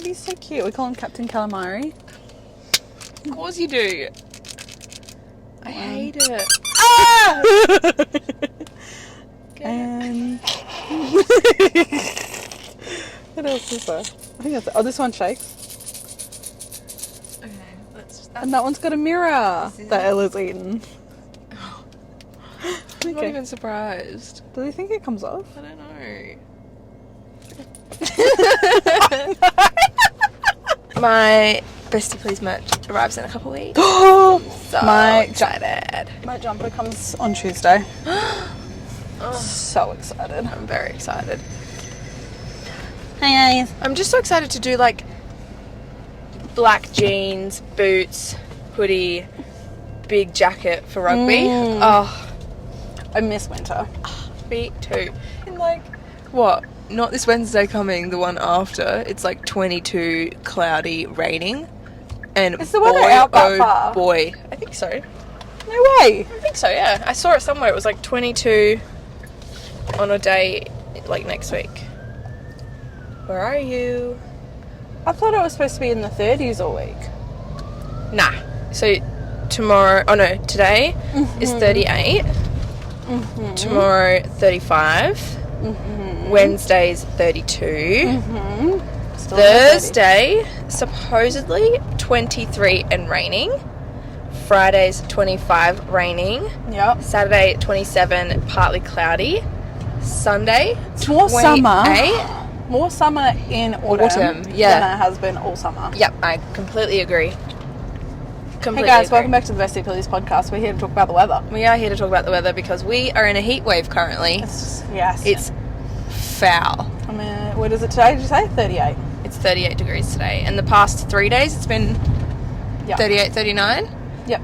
But he's so cute. We call him Captain Calamari. Of course you do. I hate it. Ah! And what else is there? I think that's it. Oh, this one shakes. okay, let's just. And that one's got a mirror that Ella's eaten. I'm not even surprised. Do you think it comes off? I don't know. My Bestie Please merch arrives in a couple weeks. So excited. My jumper comes on Tuesday. Oh, So excited. I'm very excited. Hey guys. I'm just so excited to do like black jeans, boots, hoodie, big jacket for rugby. Oh, I miss winter. me too. And like, what? Not this Wednesday coming, the one after. It's like 22, cloudy, raining. And Is the weather out that far? Boy. I think so. No way. I think so, yeah. I saw it somewhere. It was like 22 on a day like next week. Where are you? I thought it was supposed to be in the 30s all week. Nah. So today is 38. Tomorrow 35. Wednesday's 32. Still Thursday supposedly 23 and raining. Friday's 25 raining. Yep. Saturday 27 partly cloudy. Sunday It's more 28. summer. More summer in autumn yeah. than it has been all summer. Yep, I completely agree. Hey guys, welcome back to the Bestie Please podcast. We're here to talk about the weather. We are here to talk about the weather because we are in a heat wave currently. It's foul. I mean, what is it today? Did you say 38? It's 38 degrees today. And the past 3 days it's been 38, 39. Yep.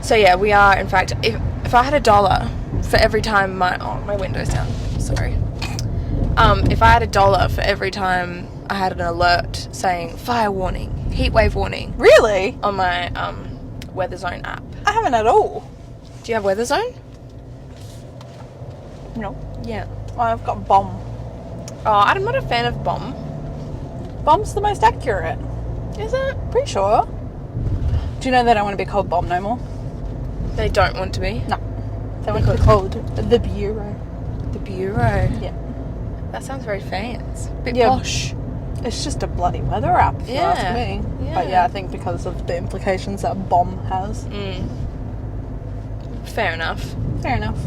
So yeah, we are in fact, if I had $1 for every time my window's down. Sorry. If I had $1 for every time I had an alert saying fire warning, heat wave warning. Really? On my Weather Zone app. I haven't at all. Do you have Weather Zone? No. Yeah. I've got bomb. Oh, I'm not a fan of bomb. Bomb's the most accurate. Is it? Pretty sure. Do you know they don't want to be called bomb no more? They don't want to be? No. They want to be called the Bureau. The Bureau? Yeah. That sounds very fancy. Bit Yeah. posh. It's just a bloody weather app, if you ask me. Yeah. But yeah, I think because of the implications that bomb has. Fair enough. Fair enough.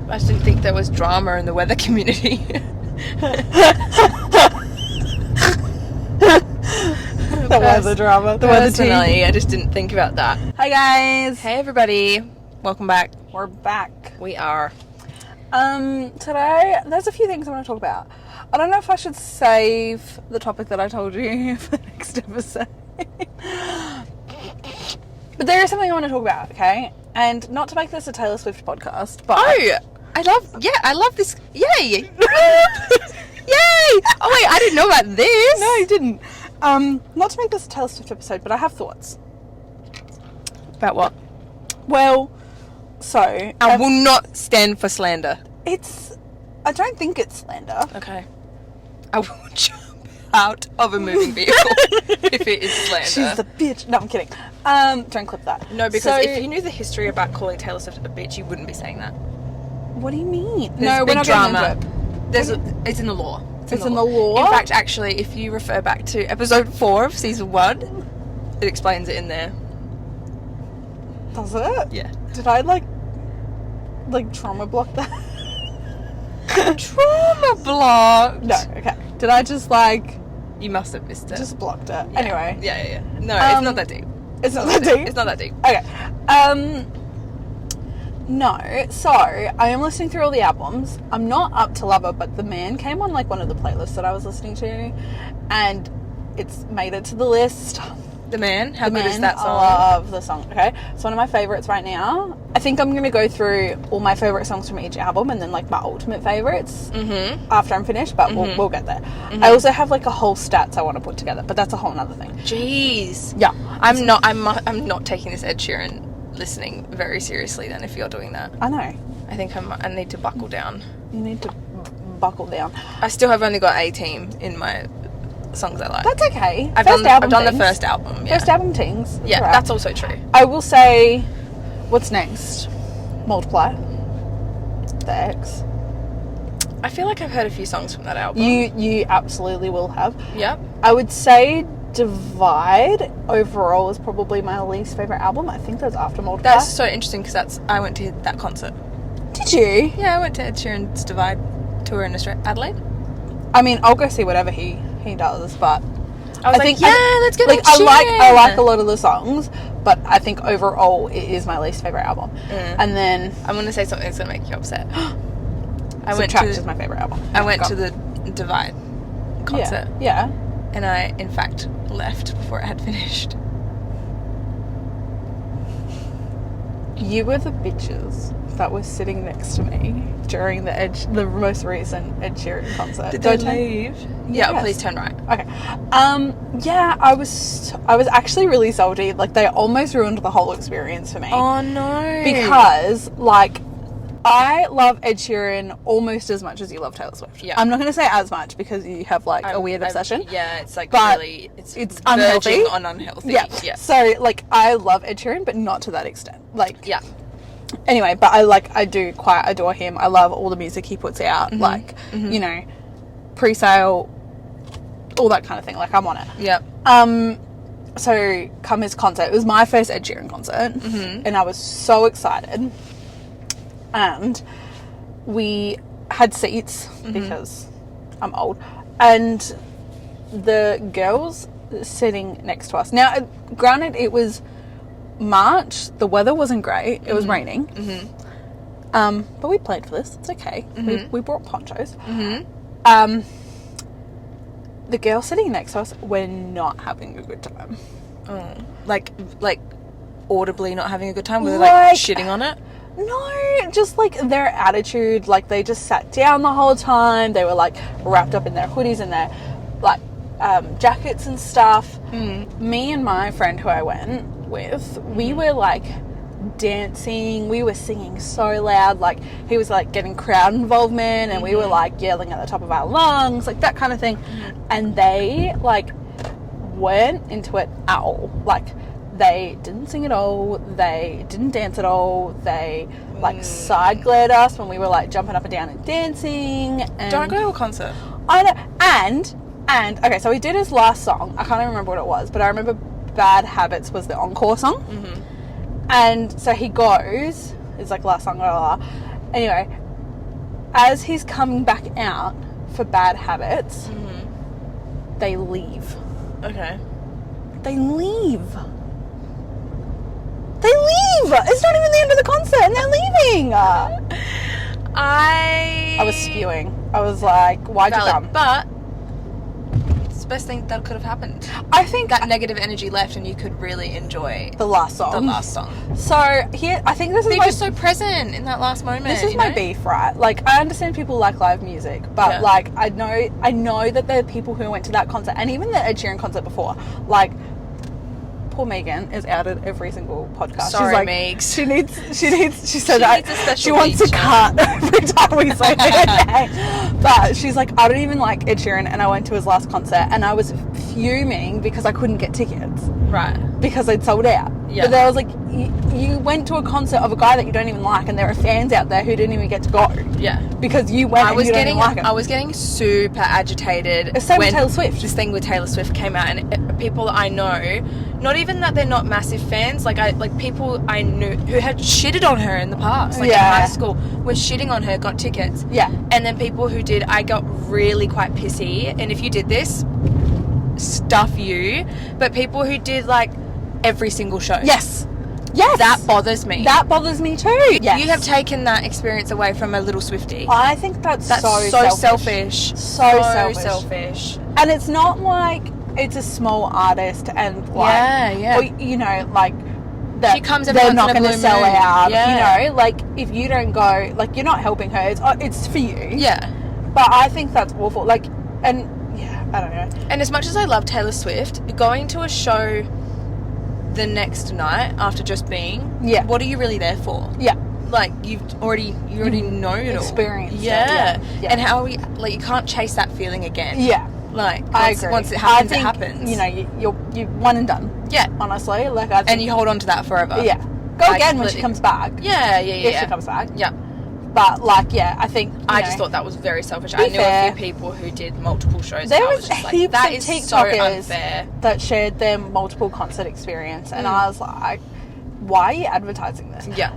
I just didn't think there was drama in the weather community. The weather drama. The weather tea. Personally, I just didn't think about that. Hi guys. Hey everybody. Welcome back. We're back. We are. Today, there's a few things I want to talk about. I don't know if I should save the topic that I told you for the next episode. But there is something I want to talk about, okay? And not to make this a Taylor Swift podcast, but... Oh! I love this. Yay! Yay! Oh wait, I didn't know about this. No, you didn't. Not to make this a Taylor Swift episode, but I have thoughts. About what? Well, so... I will not stand for slander. I don't think it's slander. Okay. I will jump out of a moving vehicle if it is slander. She's a bitch. No, I'm kidding. Don't clip that. No, because if you knew the history about calling Taylor Swift a bitch, you wouldn't be saying that. What do you mean? There's we're big not drama. getting into it. It's in the law. It's in the law? In fact, actually, if you refer back to episode 4 of season 1, it explains it in there. Does it? Yeah. Did I, like trauma block that? Trauma blocked? No, okay. Did I just, You must have missed it. Just blocked it. Yeah. Anyway. Yeah. No, it's not that deep. It's not that deep? It's not that deep. Okay. No, so I am listening through all the albums. I'm not up to Lover, but The Man came on one of the playlists that I was listening to, and it's made it to the list. The Man? How good is that song? I love the song. Okay, it's one of my favourites right now. I think I'm going to go through all my favourite songs from each album and then my ultimate favourites after I'm finished, but we'll get there. I also have a whole stats I want to put together, but that's a whole other thing. Jeez. Yeah. I'm not taking this Ed Sheeran listening very seriously then if you're doing that. I know. I think I need to buckle down. You need to buckle down. I still have only got A-Team in my songs I like. That's okay. I've done the first album. Yeah. First album things. Yeah, right. that's also true. I will say, what's next? Multiply. The X. I feel like I've heard a few songs from that album. You absolutely will have. Yep. I would say Divide overall is probably my least favourite album. I think that's after Multiply. That's so interesting because I went to that concert. Did you? Yeah, I went to Ed Sheeran's Divide tour in Adelaide. I mean, I'll go see whatever he does, but I think let's go. Like I like a lot of the songs, but I think overall it is my least favourite album. And then I'm going to say something that's going to make you upset. Subtract is my favourite album. I went to the Divide concert. Yeah. And I, in fact, left before it had finished. You were the bitches that were sitting next to me during the most recent Ed Sheeran concert. Did they leave? Yeah, yes. Please turn right. Okay. Yeah, I was actually really salty. Like, they almost ruined the whole experience for me. Oh, no. Because, like, I love Ed Sheeran almost as much as you love Taylor Swift. Yeah. I'm not going to say as much because you have, like, a weird obsession. Yeah, it's, like, but really... It's unhealthy. on unhealthy. Yeah. Yeah. So, like, I love Ed Sheeran, but not to that extent. Like... Yeah. Anyway, but I do quite adore him. I love all the music he puts out. Mm-hmm. Like, you know, pre-sale, all that kind of thing. Like, I'm on it. Yep. So, come his concert. It was my first Ed Sheeran concert. Mm-hmm. And I was so excited. And we had seats because I'm old. And the girls sitting next to us. Now, granted, it was March. The weather wasn't great. It was raining. Mm-hmm. But we played for this. It's okay. Mm-hmm. We brought ponchos. Mm-hmm. The girls sitting next to us were not having a good time. Oh. Like audibly not having a good time? Were they like shitting on it? No, just like their attitude. Like they just sat down the whole time. They were like wrapped up in their hoodies and their like jackets and stuff. Me and my friend who I went with, we were like dancing, we were singing so loud, like he was like getting crowd involvement and we were like yelling at the top of our lungs, like that kind of thing. And they like weren't into it at all. Like they didn't sing at all, they didn't dance at all, they like side glared us when we were like jumping up and down and dancing. And don't go to a concert. I know. And okay, so we did his last song. I can't even remember what it was, but I remember Bad Habits was the encore song. And so he goes, it's like last song, blah, blah, blah. Anyway, as he's coming back out for Bad Habits, they leave. Okay. They leave. It's not even the end of the concert and they're leaving. I was spewing. I was like, why'd you come? But it's the best thing that could have happened. I think that negative energy left and you could really enjoy the last song. So here, I think this is they're just so present in that last moment. This is my beef, right? Like, I understand people like live music, but like I know that there are people who went to that concert and even the Ed Sheeran concert before, like. Poor Megan is outed every single podcast. Sorry, she's like, Megs. She said that she wants to cut every time we say that. But she's like, I don't even like Ed Sheeran, and I went to his last concert, and I was fuming because I couldn't get tickets. Right. Because they'd sold out. Yeah. But I was like, you went to a concert of a guy that you don't even like, and there are fans out there who didn't even get to go. Yeah. Because you went and you don't even like him. I was getting super agitated. Same with Taylor Swift. This thing with Taylor Swift came out, and people that I know, not even that they're not massive fans, like people I knew who had shitted on her in the past, like in high school, were shitting on her, got tickets. Yeah. And then people who did, I got really quite pissy, and if you did this, stuff you. But people who did like every single show. Yes. That bothers me. That bothers me too. Yes. You have taken that experience away from a little Swiftie. I think that's so selfish. So selfish. And it's not like it's a small artist and like, or, you know, like that she comes they're not going to sell out. You know, like if you don't go, like you're not helping her. It's for you. Yeah. But I think that's awful. Like, and yeah, I don't know. And as much as I love Taylor Swift, going to a show the next night after just being, what are you really there for? Yeah. Like you already know it all. Experience. Yeah. And how are we, like, you can't chase that feeling again. Yeah. Like, I agree. Once it happens, I think, it happens. You know, you're one and done. Yeah. Honestly, like I think, and you hold on to that forever. Yeah. Go again when she comes back. Yeah. If she comes back. Yeah. But like, yeah, I think I just thought that was very selfish. I knew a few people who did multiple shows. There and was just heaps that of is TikTokers so unfair. that shared their multiple concert experience, and I was like, why are you advertising this? Yeah.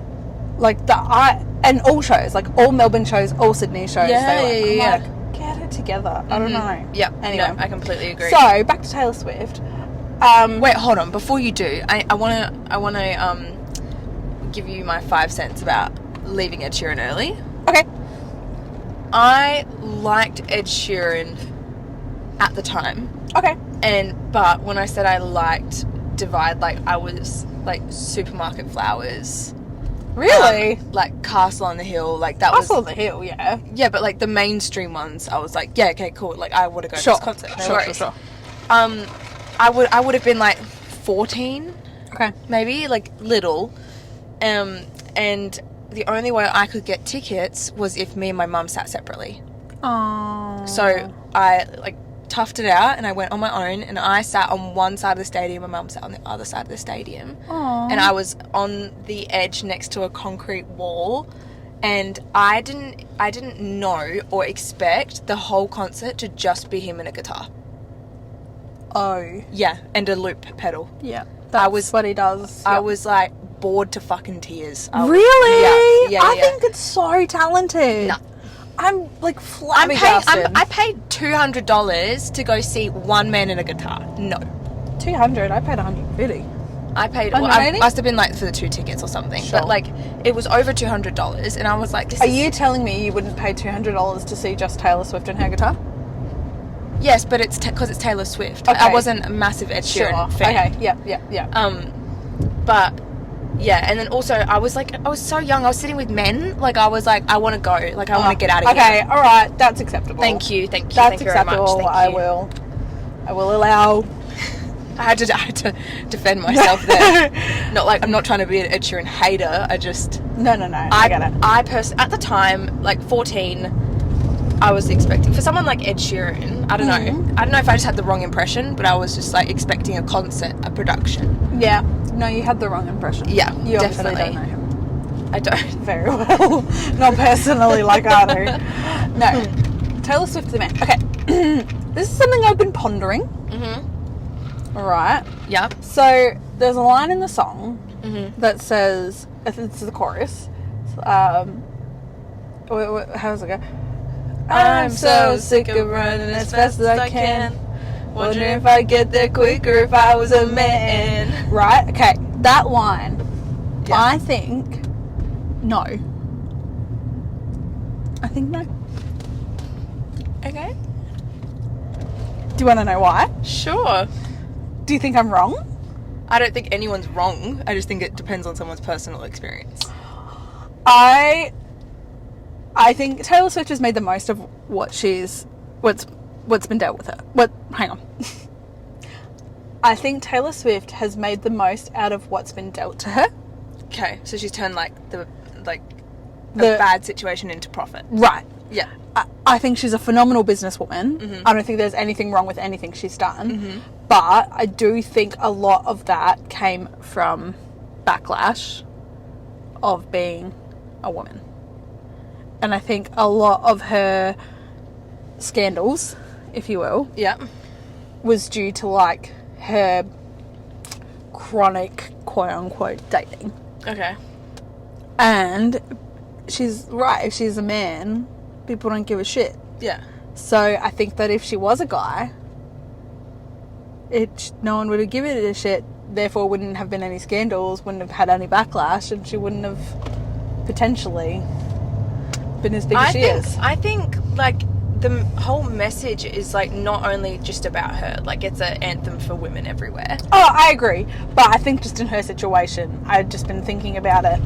Like and all shows, like all Melbourne shows, all Sydney shows. Yeah, I'm like, get it together. I don't know. Yeah. Anyway, no, I completely agree. So back to Taylor Swift. Wait, hold on. Before you do, I wanna give you my 5 cents about leaving Ed Sheeran early. Okay. I liked Ed Sheeran at the time. Okay. But when I said I liked Divide, like I was like Supermarket Flowers. Really? Like Castle on the Hill, like that was Castle on the Hill, yeah. Yeah, but like the mainstream ones, I was like, yeah, okay, cool. Like I would have gone to this concert. No worries. Sure. I would have been like 14. Okay. Maybe, like little. And the only way I could get tickets was if me and my mum sat separately. Oh. So I like toughed it out and I went on my own and I sat on one side of the stadium, my mum sat on the other side of the stadium. Aww. And I was on the edge next to a concrete wall and I didn't know or expect the whole concert to just be him and a guitar. Oh. Yeah, and a loop pedal. Yeah. That's what he does. I was like bored to fucking tears. Really? Yeah. I think it's so talented. No. I'm like flabbergasted. I paid $200 to go see one man and a guitar. No. 200. I paid 150. I paid. Oh, Well, no, I really? must have been like for the 2 tickets or something. Sure. But like, it was over $200, and I was like, "This Are is." you telling me you wouldn't pay $200 to see just Taylor Swift and her guitar? Yes, but it's because it's Taylor Swift. Okay. I wasn't a massive Ed Sheeran fan. Okay. Yeah. But yeah, and then also I was so young. I was sitting with men. Like I was like, I want to go. Like I want to get out of here. Okay. All right. That's acceptable. Thank you. That's Thank you very much. acceptable. Thank you. I will allow. I had to defend myself there. Not like I'm not trying to be an Ed Sheeran hater. I just No. I get it. I at the time, like 14, I was expecting for someone like Ed Sheeran. I don't know. I don't know if I just had the wrong impression, but I was just like expecting a concert, a production. Yeah. No, you had the wrong imprestion. Yeah, You obviously definitely. don't know him I don't. very well. Not personally, like I do. No. Taylor Swift's the man. Okay. This is something I've been pondering. All right. Yeah. So there's a line in the song that says, I think this is the chorus. How does it go? I'm so sick of running as fast as I can. Wondering if I'd get there quicker if I was a man. Right? Okay. That line. Yeah. I think no. I think no. Okay. Do you want to know why? Sure. Do you think I'm wrong? I don't think anyone's wrong. I just think it depends on someone's personal experience. I think Taylor Swift has made the most of what's been dealt with her. Hang on. I think Taylor Swift has made the most out of what's been dealt to her. Okay, so she's turned the bad situation into profit. Right. Yeah. I think she's a phenomenal businesswoman. I don't think there's anything wrong with anything she's done. But I do think a lot of that came from backlash of being a woman. And I think a lot of her scandals, if you will, Yeah. was due to like her chronic quote unquote dating. Okay. And she's right, if she's a man, people don't give a shit. Yeah. So I think that if she was a guy, no one would have given it a shit, therefore wouldn't have been any scandals, wouldn't have had any backlash, and she wouldn't have potentially been as big as she is. I think like the whole message is like not only just about her, like it's an anthem for women everywhere. Oh, I agree, but I think just in her situation, I've just been thinking about it.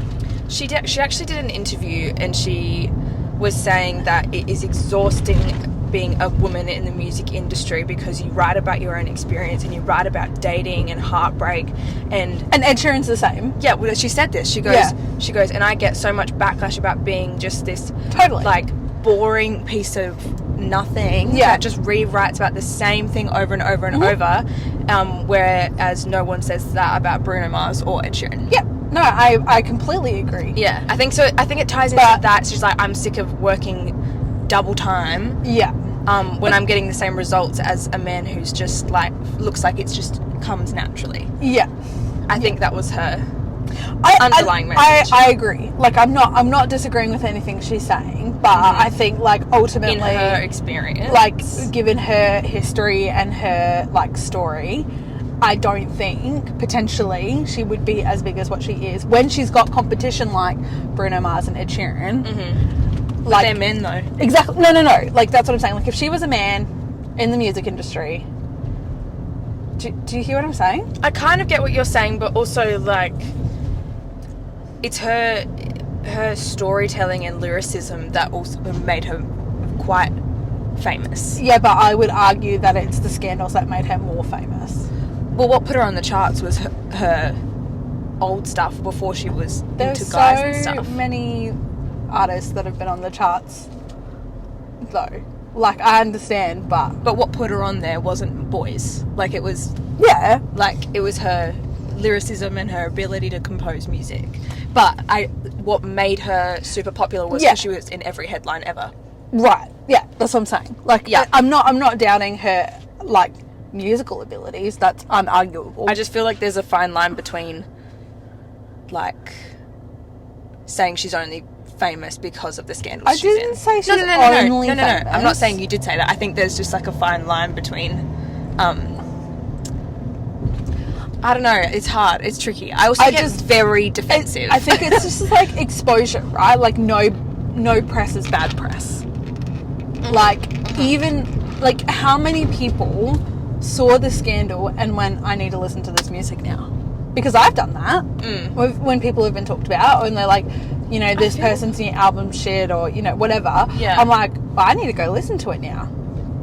She actually did an interview and she was saying that it is exhausting being a woman in the music industry because you write about your own experience and you write about dating and heartbreak and Ed Sheeran's the same. Yeah, well, she said this. She goes, and I get so much backlash about being just this Totally like boring piece of nothing that just rewrites about the same thing over and over and over, whereas no one says that about Bruno Mars or Ed Sheeran. Yeah. No, I completely agree. Yeah, I think so. I think it ties into that. She's like, I'm sick of working double time. Yeah. When I'm getting the same results as a man who's just like, looks like it's just comes naturally. Yeah. I think that was her underlying message. I agree. Like, I'm not disagreeing with anything she's saying, but I think, like, ultimately, in her experience, like, given her history and her, like, story, I don't think potentially she would be as big as what she is when she's got competition like Bruno Mars and Ed Sheeran. Mm-hmm. Like, they're men though. Exactly. No. Like, that's what I'm saying. Like, if she was a man in the music industry, do you hear what I'm saying? I kind of get what you're saying, but also, like, it's her storytelling and lyricism that also made her quite famous. Yeah, but I would argue that it's the scandals that made her more famous. Well, what put her on the charts was her old stuff before she was into guys and stuff. There's so many artists that have been on the charts, though. Like, I understand, but what put her on there wasn't boys. Like, it was... Yeah. Like, it was her lyricism and her ability to compose music. But what made her super popular was because she was in every headline ever. Right. Yeah, that's what I'm saying. Like, yeah. I'm not doubting her, like, musical abilities. That's unarguable. I just feel like there's a fine line between, like, saying she's only famous because of the scandals I didn't say she's only famous. I'm not saying you did say that. I think there's just, like, a fine line between, I don't know. It's hard. It's tricky. I also get very defensive. I think it's just, like, exposure, right? Like, no press is bad press. Like, even, like, how many people saw the scandal and went, I need to listen to this music now? Because I've done that. When people have been talked about and they're like, you know, this person's new album shit or, you know, whatever. Yeah. I'm like, I need to go listen to it now.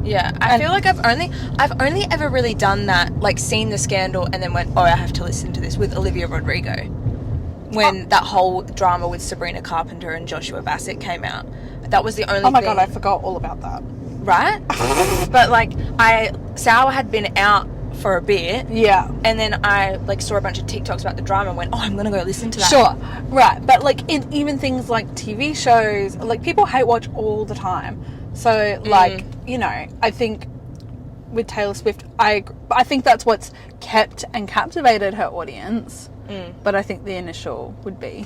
Yeah. I feel like I've only ever really done that, like, seen the scandal and then went, oh, I have to listen to this, with Olivia Rodrigo. When that whole drama with Sabrina Carpenter and Joshua Bassett came out. That was the only thing. Oh my God, I forgot all about that. Right? But, like, Sour had been out for a bit. Yeah. And then I, like, saw a bunch of TikToks about the drama and went, oh, I'm going to go listen to that. Sure. Right. But, like, in even things like TV shows, like, people hate watch all the time. So, like, you know, I think with Taylor Swift, I think that's what's kept and captivated her audience. But I think the initial would be...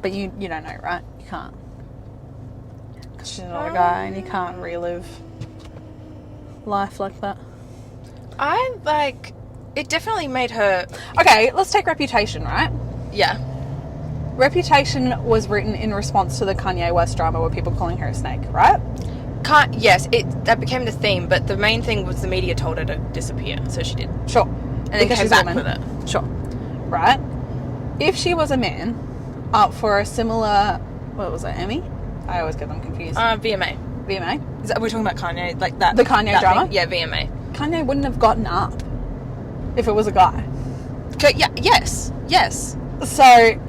But you don't know, right? You can't. Because she's not a guy and you can't relive life like that. It definitely made her... Okay, let's take Reputation, right? Yeah. Reputation was written in response to the Kanye West drama where people calling her a snake, right? Yes, that became the theme, but the main thing was the media told her to disappear, so she did. Sure. And then came back with it. Sure. Right? If she was a man up for a similar... What was it, Emmy? I always get them confused. VMA. VMA? We're talking about Kanye, like that. The Kanye drama? Thing? Yeah, VMA. Kanye wouldn't have gotten up if it was a guy. Yeah, yes. So,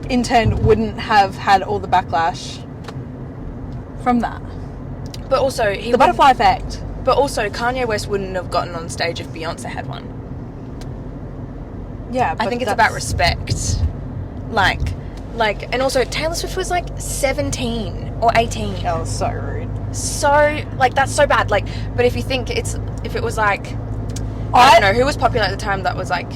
in turn, wouldn't have had all the backlash from that. But also... The butterfly effect. But also, Kanye West wouldn't have gotten on stage if Beyonce had one. Yeah, I think it's about respect. Like, and also Taylor Swift was like 17 or 18. That was so rude. So, like, that's so bad. Like, but if you think if it was like, I don't know, who was popular at the time that was like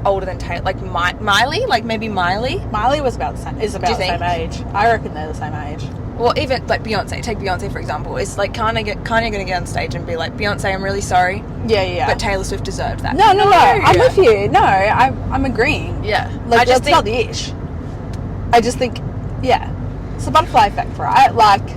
older than Taylor? Like Miley? Like maybe Miley? Miley was about the same. Is about the same age. I reckon they're the same age. Well, even like Beyonce. Take Beyonce for example. It's like Kanye going to get on stage and be like, Beyonce, I'm really sorry. Yeah. But Taylor Swift deserved that. No. I'm with you. No, I'm agreeing. Yeah. Like, that's not the ish. I just think, yeah, it's the butterfly effect, right? Like,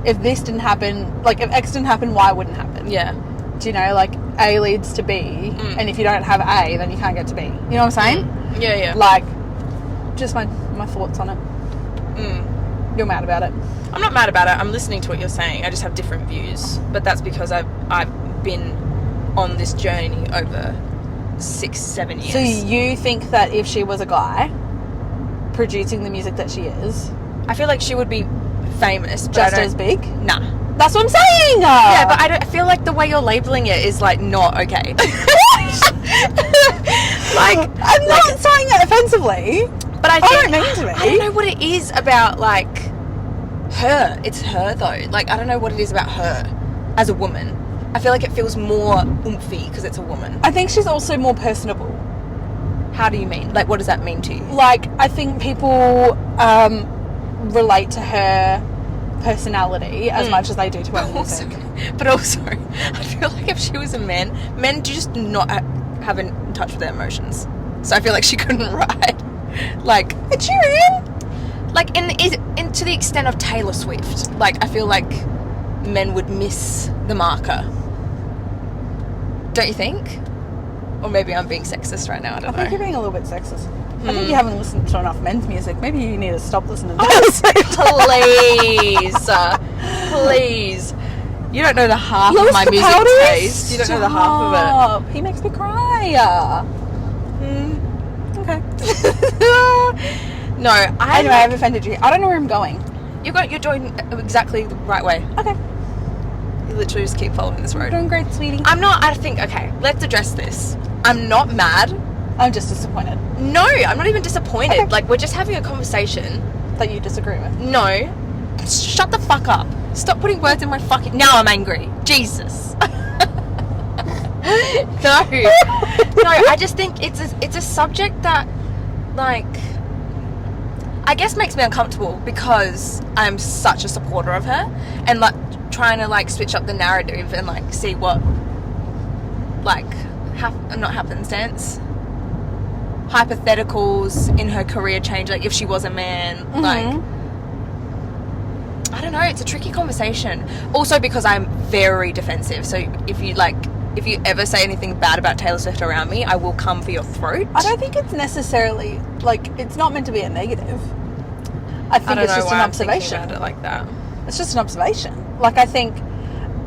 if this didn't happen, like, if X didn't happen, Y wouldn't happen. Yeah. Do you know, like, A leads to B, and if you don't have A, then you can't get to B. You know what I'm saying? Yeah. Like, just my thoughts on it. You're mad about it. I'm not mad about it. I'm listening to what you're saying. I just have different views. But that's because I've been on this journey over 6-7 years. So you think that if she was a guy producing the music that she is... I feel like she would be famous. But Just as big? Nah. That's what I'm saying! Yeah, but I feel like the way you're labelling it is, like, not okay. Like, I'm not saying it offensively. But I don't mean to be. I don't know what it is about, like, her. It's her, though. Like, I don't know what it is about her as a woman. I feel like it feels more oomphy because it's a woman. I think she's also more personable. How do you mean? Like, what does that mean to you? Like, I think people relate to her personality as much as they do to her music. But also, I feel like if she was a man, men just not have in touch with their emotions. So I feel like she couldn't write. Like, Ed Sheeran? Like, in to the extent of Taylor Swift. Like, I feel like men would miss the marker. Don't you think? Or maybe I'm being sexist right now, I don't know. I think you're being a little bit sexist. I think you haven't listened to enough men's music. Maybe you need to stop listening to Taylor Swift. Please. Please. You don't know the half of my music taste. You don't know the half of it. He makes me cry. Okay. No, Anyway, I've offended you. I don't know where I'm going. You're doing exactly the right way. Okay. You literally just keep following this road. Doing great, sweetie. I think, okay, let's address this. I'm not mad. I'm just disappointed. No, I'm not even disappointed. Okay. Like, we're just having a conversation. That you disagree with. No. Shut the fuck up. Stop putting words in my fucking... Now I'm angry. Jesus. No. No, I just think it's a subject that, like, I guess makes me uncomfortable because I'm such a supporter of her and, like, trying to, like, switch up the narrative and, like, see what, like, not happenstance, hypotheticals in her career change, like, if she was a man, like, I don't know, it's a tricky conversation. Also because I'm very defensive, so if you ever say anything bad about Taylor Swift around me, I will come for your throat. I don't think it's necessarily, like, it's not meant to be a negative. I think it's just an observation. I don't know why I'm thinking about it like that. It's just an observation. Like, I think,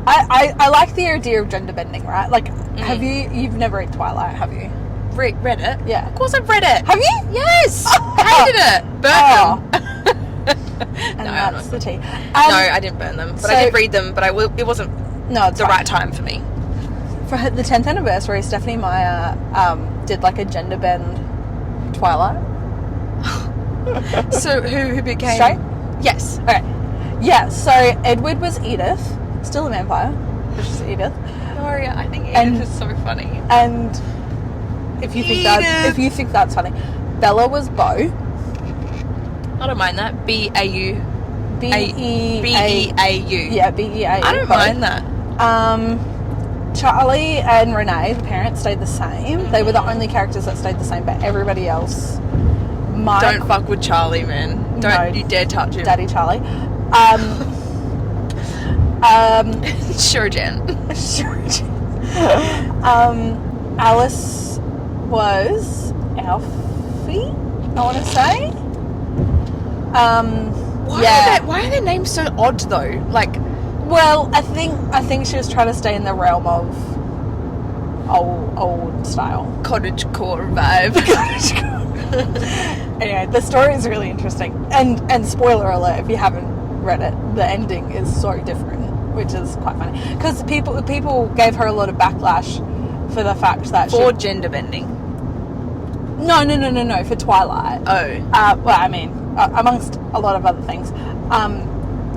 I like the idea of gender bending, right? Like, you've never read Twilight, have you? Read it? Yeah. Of course I've read it. Have you? Yes! Hated it. Burnt them. And that's the tea. No, I didn't burn them. But I did read them, but it wasn't it's the right time for me. For the 10th anniversary, Stephanie Meyer did, like, a gender bend Twilight. So who became... Straight? Yes. Okay. Yeah, so Edward was Edith. Still a vampire. Which is Edith. Gloria, I think Edith is so funny. And if you think that's funny, Bella was Beau. I don't mind that. B-A-U. B-E-A-U. Yeah, B-E-A-U. I don't mind that. Charlie and Renee, the parents, stayed the same. They were the only characters that stayed the same, but everybody else... Don't fuck with Charlie, man. Don't you dare touch him. Daddy Charlie. Sure, Jen. Alice was Alfie, I want to say. Why are their names so odd though? Like, well, I think she was trying to stay in the realm of old style cottagecore vibe. Anyway, the story is really interesting, and spoiler alert if you haven't read it, the ending is so different, which is quite funny because people gave her a lot of backlash for the fact that gender bending. No, for Twilight. Well, I mean, amongst a lot of other things,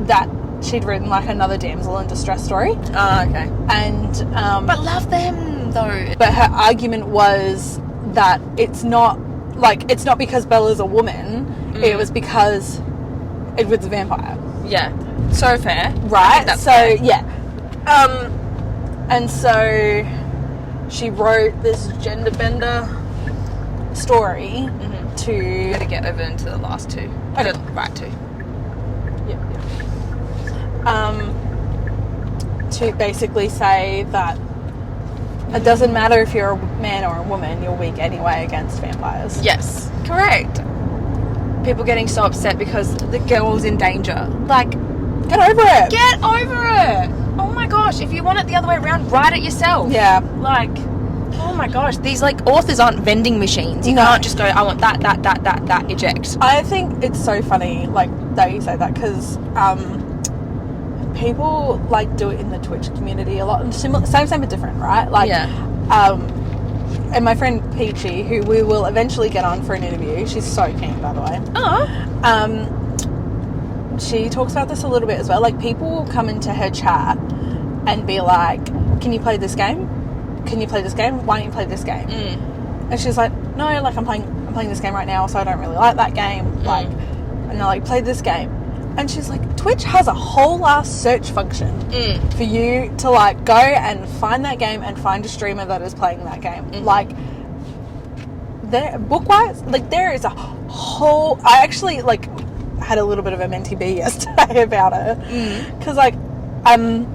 that she'd written, like, another damsel in distress story. Oh, okay. And but love them though. But her argument was that it's not because Bella's a woman. It was because Edward's a vampire. Yeah. So fair. Right? That's so fair. Yeah. And so she wrote this gender bender story to... You gotta get over into the last two. Okay. The right two. Yeah. To basically say that it doesn't matter if you're a man or a woman, you're weak anyway against vampires. Yes. Correct. People getting so upset because the girl's in danger. Like, get over it. Get over it. Oh my gosh, if you want it the other way around, write it yourself. Yeah. Like, oh my gosh, these, like, authors aren't vending machines. You can't just go, I want that, eject. I think it's so funny, like, that you say that, because people like do it in the Twitch community a lot. Same but different, right? Like, and my friend Peachy, who we will eventually get on for an interview, she's so keen, by the way. She talks about this a little bit as well. Like, people will come into her chat and be like, "Can you play this game? Can you play this game? Why don't you play this game?" And she's like, "No, like I'm playing this game right now, so I don't really like that game." Like, and they're like, "Play this game." And she's like, Twitch has a whole ass search function for you to like go and find that game and find a streamer that is playing that game. Like, there, book-wise, like there is a whole. I actually like had a little bit of a mentee bee yesterday about it, because like I'm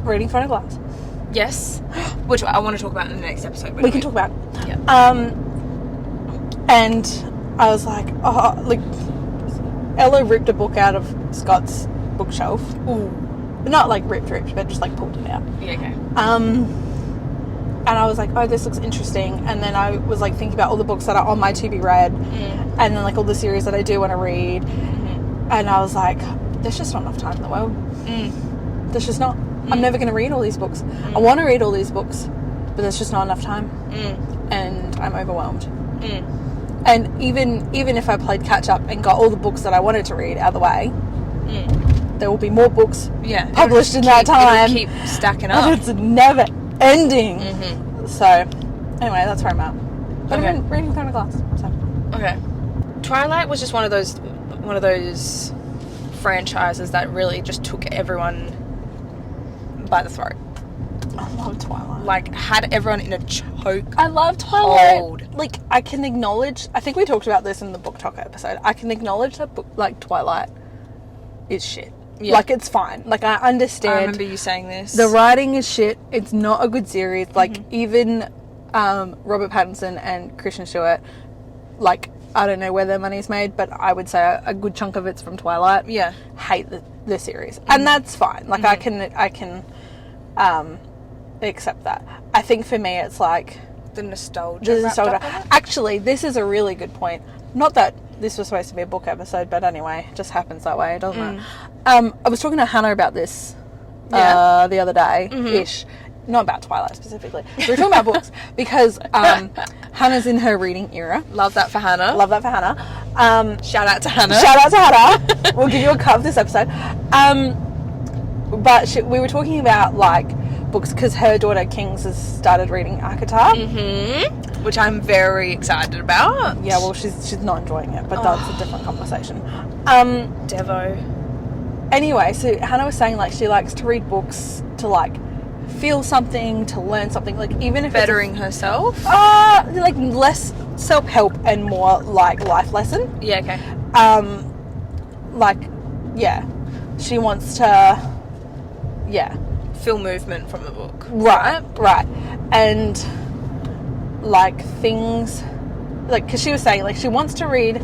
reading Front of Glass. Yes, which I want to talk about in the next episode. We can talk about it. Yeah. And I was like, oh, like. Ella ripped a book out of Scott's bookshelf. Ooh. Not like ripped, but just like pulled it out. Yeah, okay. And I was like, oh, this looks interesting. And then I was like thinking about all the books that are on my to be read, and then like all the series that I do want to read. And I was like, there's just not enough time in the world. There's just not. I'm never going to read all these books. I want to read all these books, but there's just not enough time. And I'm overwhelmed. And even if I played catch up and got all the books that I wanted to read out of the way, there will be more books published in that time. It'll keep stacking up. And it's never ending. So, anyway, that's where I'm at. But I'm reading Front of Glass. So. Okay. Twilight was just one of those franchises that really just took everyone by the throat. I love Twilight. Like, had everyone in a choke. I love Twilight. Hold. Like, I can acknowledge, I think we talked about this in the book talk episode, I can acknowledge that book, like, Twilight is shit. Yeah. Like, it's fine. Like, I understand. I remember you saying this. The writing is shit. It's not a good series. Like, even Robert Pattinson and Kristen Stewart, like, I don't know where their money's made, but I would say a good chunk of it's from Twilight. Yeah. Hate the series. And that's fine. Like, I can accept that. I think for me it's like the nostalgia. Actually, this is a really good point. Not that this was supposed to be a book episode, but anyway, it just happens that way. It doesn't matter. I was talking to Hannah about this the other day ish. Not about Twilight specifically. We were talking about books because Hannah's in her reading era. Love that for Hannah. Shout out to Hannah. We'll give you a cut of this episode. But we were talking about like books because her daughter Kings has started reading ACOTAR, which I'm very excited about. Yeah, well, she's not enjoying it, but that's a different conversation. Devo. Anyway, so Hannah was saying like she likes to read books to like feel something, to learn something, like even if bettering herself. Like less self-help and more like life lesson. Yeah. Okay. Like, yeah, she wants to. Yeah. Feel movement from the book. Right. And, like, things... Like, because she was saying, like, she wants to read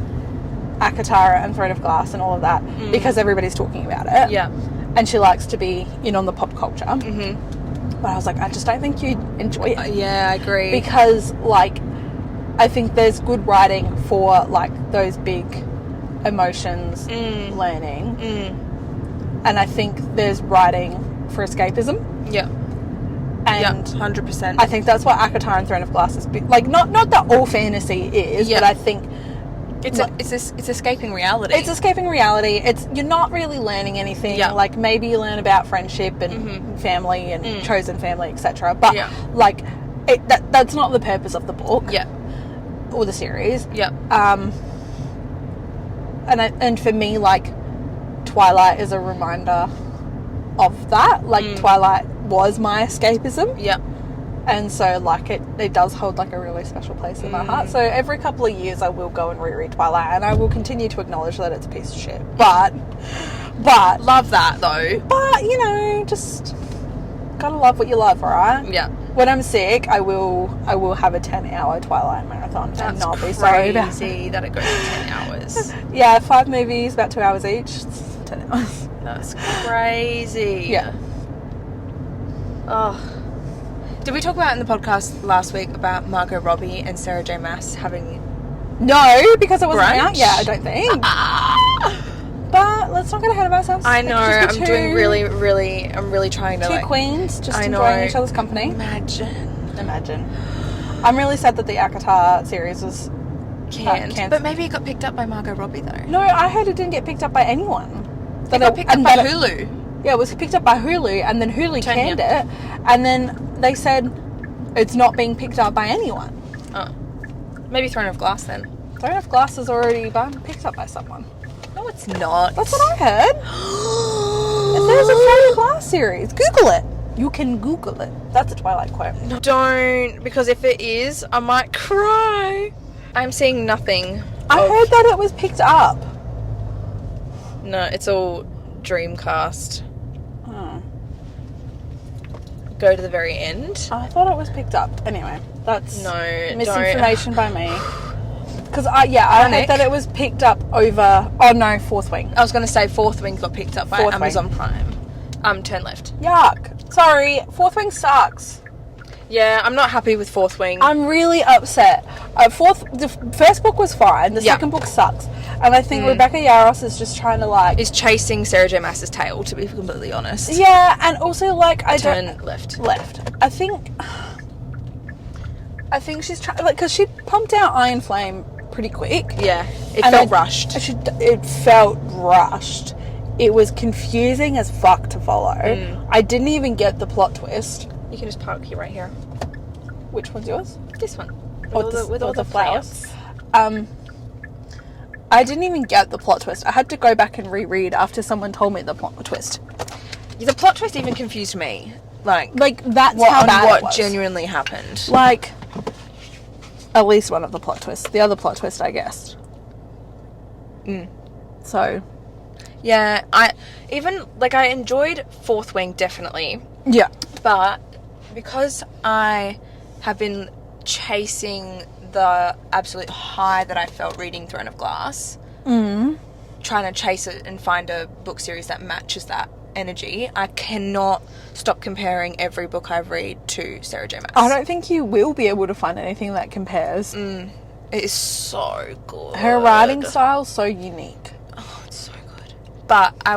ACOTAR and Throne of Glass and all of that because everybody's talking about it. Yeah. And she likes to be in on the pop culture. But I was like, I just don't think you'd enjoy it. Yeah, I agree. Because, like, I think there's good writing for, like, those big emotions learning. And I think there's writing for escapism. Yeah. And 100%. I think that's what ACOTAR and Throne of Glass is. Like, not that all fantasy is, but I think it's escaping reality. It's escaping reality. You're not really learning anything. Yeah. Like, maybe you learn about friendship and family and chosen family, etc. But like, that's not the purpose of the book. Yeah. Or the series. Yeah. And for me, like, Twilight is a reminder of that. Like, Twilight was my escapism. Yeah. And so, like, it does hold, like, a really special place in my heart. So every couple of years I will go and reread Twilight, and I will continue to acknowledge that it's a piece of shit. But love that, though. But, you know, just gotta love what you love, alright? Yeah. When I'm sick, I will have a 10-hour Twilight marathon. That's and not be sorry about crazy that it goes to 10 hours. Yeah, 5 movies, about 2 hours each. It's 10 hours. That's crazy. Yeah. Oh. Did we talk about in the podcast last week about Margot Robbie and Sarah J Maas having... No, because it wasn't brunch? out yet, I don't think. But let's not get ahead of ourselves. I know. Like, I'm doing really. I'm really trying to two like. queens just I enjoying know. each other's company. Imagine. I'm really sad that the Akatar series was Canned. But maybe it got picked up by Margot Robbie though. No, I heard it didn't get picked up by anyone. It got picked up by Hulu. Yeah, it was picked up by Hulu, and then Hulu canned it, and then they said it's not being picked up by anyone. Oh. Maybe Throne of Glass then. Throne of Glass has already been picked up by someone. No, it's not. That's what I heard. There's a Throne of Glass series. Google it. You can Google it. That's a Twilight quote. No, don't, because if it is, I might cry. I'm seeing nothing. I heard that it was picked up. No, it's all Dreamcast. Oh. Go to the very end. I thought it was picked up. Anyway, that's misinformation by me. Because I heard that it was picked up over. Oh no, Fourth Wing. I was going to say Fourth Wing got picked up by Amazon Prime. Turn left. Yuck. Sorry, Fourth Wing sucks. Yeah, I'm not happy with Fourth Wing. I'm really upset. The first book was fine. The second book sucks. And I think Rebecca Yarros is just trying to is chasing Sarah J Maas's tail, to be completely honest. Yeah, and also Turn left. I think she's trying, because she pumped out Iron Flame pretty quick. Yeah, it felt rushed. It felt rushed. It was confusing as fuck to follow. I didn't even get the plot twist. You can just park here, right here. Which one's yours? This one. With all the flowers. I didn't even get the plot twist. I had to go back and reread after someone told me the plot twist. The plot twist even confused me. Like that's how bad it was. What genuinely happened. Like, at least one of the plot twists. The other plot twist I guessed. So... Yeah, I enjoyed Fourth Wing, definitely. Yeah. But because I have been chasing the absolute high that I felt reading Throne of Glass, trying to chase it and find a book series that matches that energy, I cannot stop comparing every book I read to Sarah J Maas. I don't think you will be able to find anything that compares. It is so good. Her writing style is so unique. Oh, it's so good. But I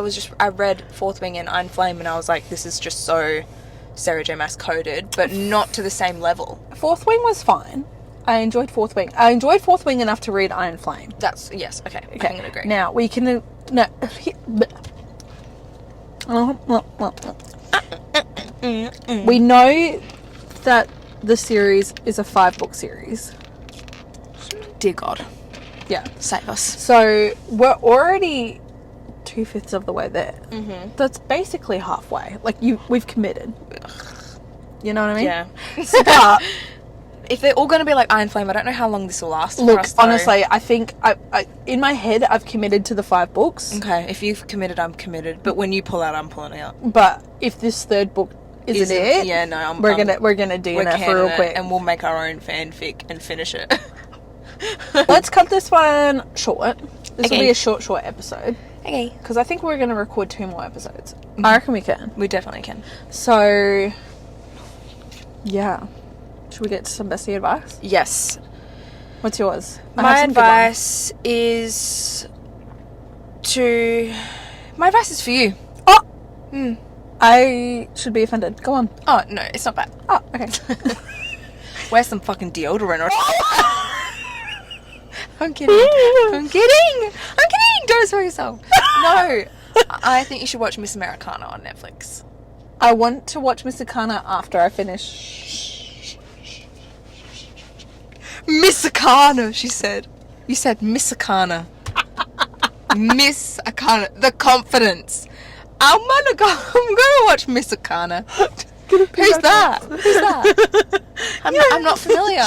read Fourth Wing and Iron Flame and I was like, this is just so Sarah J Maas coded, but not to the same level. Fourth Wing was fine. I enjoyed Fourth Wing. I enjoyed Fourth Wing enough to read Iron Flame. Yes, okay. I can agree. Now, we can... We know that the series is a 5-book series. Dear God. Yeah. Save us. So, we're already 2/5 of the way there. That's basically halfway. Like, we've committed. You know what I mean? Yeah. But... if they're all going to be like Iron Flame, I don't know how long this will last. Look, for us, though. honestly, I think I in my head I've committed to the 5 books. Okay, if you've committed, I'm committed. But when you pull out, I'm pulling out. But if this 3rd book isn't it, yeah, no, we're gonna DNF real quick, and we'll make our own fanfic and finish it. Let's cut this one short. This will be a short episode. Okay. Because I think we're going to record 2 more episodes. I reckon we can. We definitely can. So, yeah. Should we get to some bestie advice? Yes. What's yours? My advice is for you. Oh! I should be offended. Go on. Oh, no, it's not bad. Oh, okay. Wear some fucking deodorant or I'm kidding. Don't spoil yourself. No. I think you should watch Miss Americana on Netflix. I want to watch Miss Americana after I finish. Miss Akana, she said. You said Miss Akana. Miss Akana. The confidence. I'm gonna watch Miss Akana. Who's that? I'm not familiar.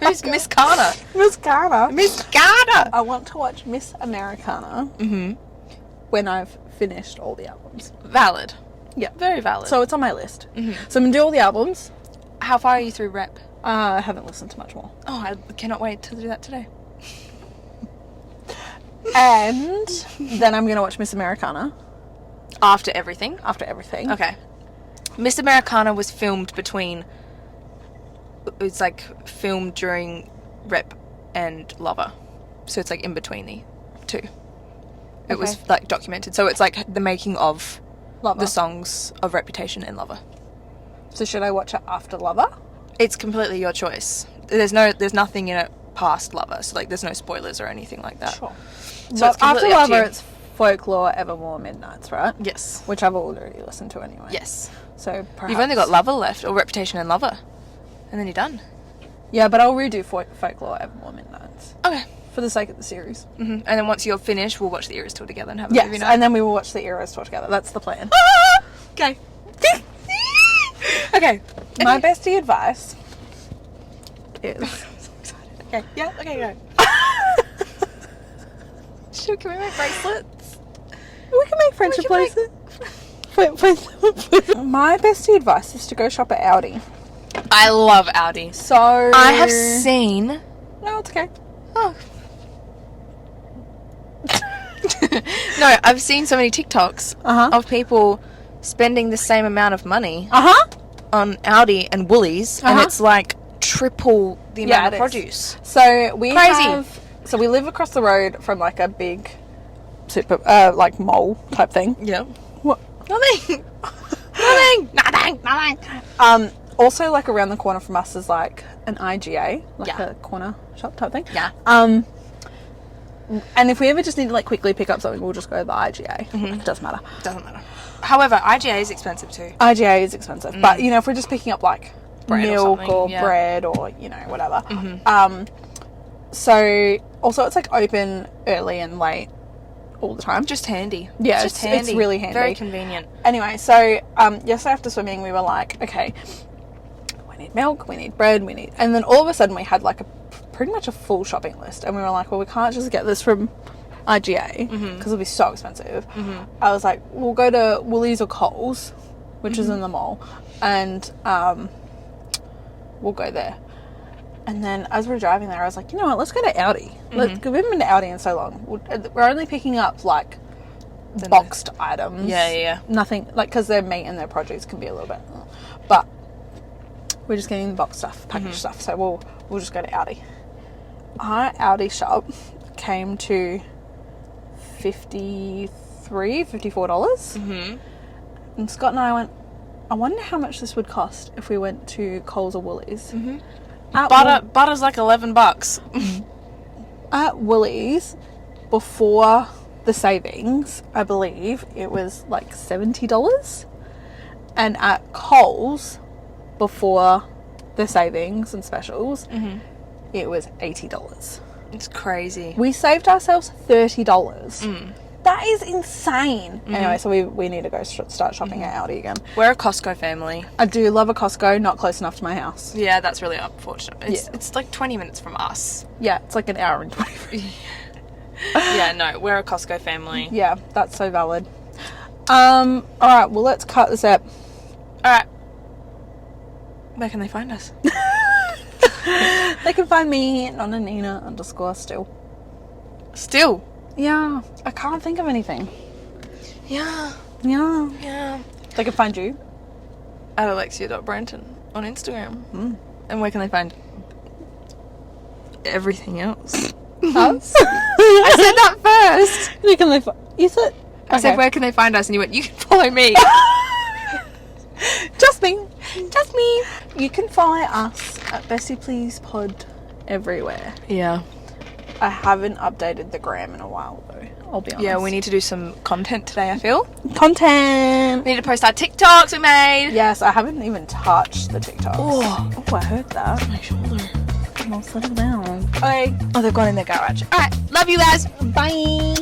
Who's Miss Kana? Miss Kana. Miss Kana. I want to watch Miss Americana when I've finished all the albums. Valid. Yeah. Very valid. So it's on my list. So I'm going to do all the albums. How far are you through Rep? I haven't listened to much more. Oh, I cannot wait to do that today. And then I'm going to watch Miss Americana. After everything? After everything. Okay. Miss Americana was filmed between... It's like filmed during Rep and Lover. So it's like in between the two. It was like documented. So it's like the making of Lover. the songs of Reputation and Lover. So should I watch it after Lover? It's completely your choice. There's nothing in it past Lover, so like there's no spoilers or anything like that. Sure. So But it's after completely up to Lover, you. it's Folklore, Evermore, Midnights, right? Yes. Which I've already listened to anyway. Yes. So perhaps... You've only got Lover left, or Reputation and Lover, and then you're done. Yeah, but I'll redo Folklore, Evermore, Midnights. Okay. For the sake of the series. Mm-hmm. And then once you're finished, we'll watch the Eras tour together and have a Yes, movie night. and then we will watch the Eras tour together. That's the plan. Okay. Okay. My bestie advice is... I'm so excited. Okay. Yeah. Okay. Go. Can we make bracelets? We can make friendship bracelets. My bestie advice is to go shop at Aldi. I love Audi. So... I have seen... No, it's okay. Oh. No, I've seen so many TikToks of people spending the same amount of money on Aldi and Woolies, and it's like triple the amount of produce. So we Crazy. we live across the road from like a big super like mall type thing. Yeah. What? Nothing. Nothing. Also, like around the corner from us is like an IGA, like a corner shop type thing. Yeah. And if we ever just need to like quickly pick up something, we'll just go to the IGA. It doesn't matter. Doesn't matter. However, IGA is expensive too. IGA is expensive, but you know, if we're just picking up like Bread milk or yeah. bread or you know whatever. So also it's like open early and late all the time. Just handy. Yeah, just it's really handy. Very convenient. Anyway, so yesterday after swimming, we were like, okay, we need milk, we need bread, and then all of a sudden we had like pretty much a full shopping list, and we were like, well, we can't just get this from IGA because it'll be so expensive. I was like, we'll go to Woolies or Coles, which is in the mall, and we'll go there. And then as we're driving there, I was like, you know what, let's go to Aldi. We haven't been to Aldi in so long. We're only picking up like boxed items. Yeah. Nothing, like, because their meat and their produce can be a little bit, but we're just getting the box stuff, packaged stuff. So we'll just go to Aldi. Our Aldi shop came to $54. And Scott and I went, I wonder how much this would cost if we went to Coles or Woolies. Butter's like $11. At Woolies, before the savings, I believe it was like $70. And at Coles, before the savings and specials, it was $80. It's crazy. We saved ourselves $30. That is insane. Anyway, so we need to go start shopping at Aldi again. We're a Costco family. I do love a Costco, not close enough to my house. Yeah, that's really unfortunate. It's like 20 minutes from us. Yeah, it's like an hour and 20 minutes. Yeah, no, we're a Costco family. Yeah, that's so valid. Alright, well, let's cut this up. Alright. Where can they find us? They can find me @Nina_still. Still? Yeah, I can't think of anything. Yeah. Yeah. They can find you At alexia.brenton on Instagram. And where can they find everything else? us. I said that first. You can live. You said. I said, where can they find us? And you went, you can follow me. Just me. You can follow us at Bessie Please Pod everywhere. Yeah. I haven't updated the gram in a while though. I'll be honest. Yeah, we need to do some content today, I feel. Content. We need to post our TikToks we made. Yes, I haven't even touched the TikToks. Oh, I heard that. my shoulder. I'll settle down. Okay. Oh, they've gone in their garage. Alright, love you guys. Bye.